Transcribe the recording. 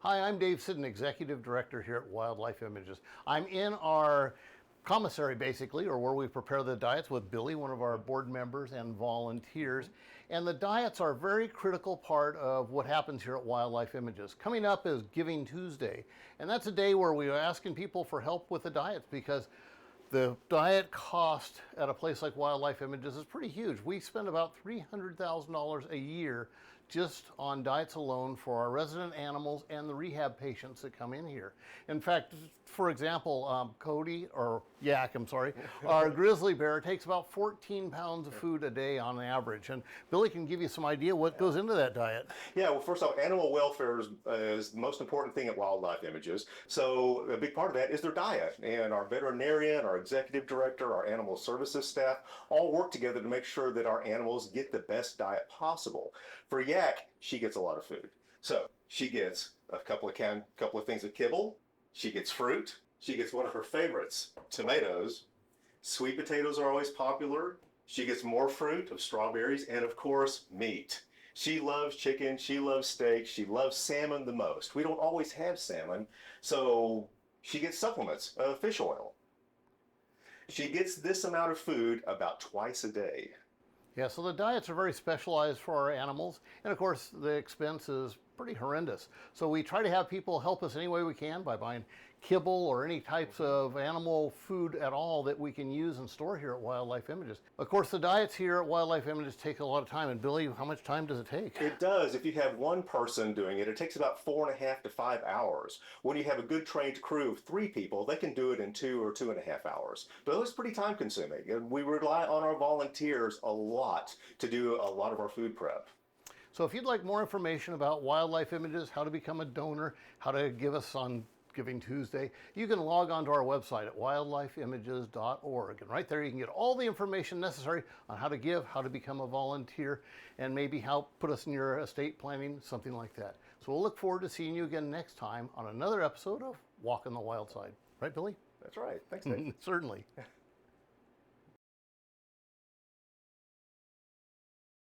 Hi, I'm Dave Siddon, Executive Director here at Wildlife Images. I'm in our commissary, basically, or where we prepare the diets with Billy, one of our board members and volunteers. And the diets are a very critical part of what happens here at Wildlife Images. Coming up is Giving Tuesday, and that's a day where we are asking people for help with the diets because the diet cost at a place like Wildlife Images is pretty huge. We spend about $300,000 a year just on diets alone for our resident animals and the rehab patients that come in here. In fact, for example, Cody, or Yak, I'm sorry, our grizzly bear takes about 14 pounds of food a day on average. And Billy can give you some idea what goes into that diet. Yeah, well, first off, animal welfare is the most important thing at Wildlife Images. So a big part of that is their diet. And our veterinarian, our executive director, our animal services staff all work together to make sure that our animals get the best diet possible. For Yak, she gets a lot of food. So she gets a couple of things of kibble. She gets fruit. She gets one of her favorites, tomatoes. Sweet potatoes are always popular. She gets more fruit of strawberries and, of course, meat. She loves chicken, she loves steak, she loves salmon the most. We don't always have salmon, so she gets supplements of fish oil. She gets this amount of food about twice a day. Yeah, so the diets are very specialized for our animals, and of course the expense is pretty horrendous. So we try to have people help us any way we can by buying kibble or any types of animal food at all that we can use and store here at Wildlife Images. Of course, the diets here at Wildlife Images take a lot of time. And Billy, how much time does it take? It does. If you have one person doing it, it takes about 4.5 to 5 hours. When you have a good trained crew of 3 people, they can do it in 2 or 2.5 hours. But it's pretty time consuming. And we rely on our volunteers a lot to do a lot of our food prep. So if you'd like more information about Wildlife Images, how to become a donor, how to give us on Giving Tuesday, you can log on to our website at wildlifeimages.org. And right there you can get all the information necessary on how to give, how to become a volunteer, and maybe help put us in your estate planning, something like that. So we'll look forward to seeing you again next time on another episode of Walking the Wild Side. Right, Billy? That's right. Thanks, Dave. Certainly.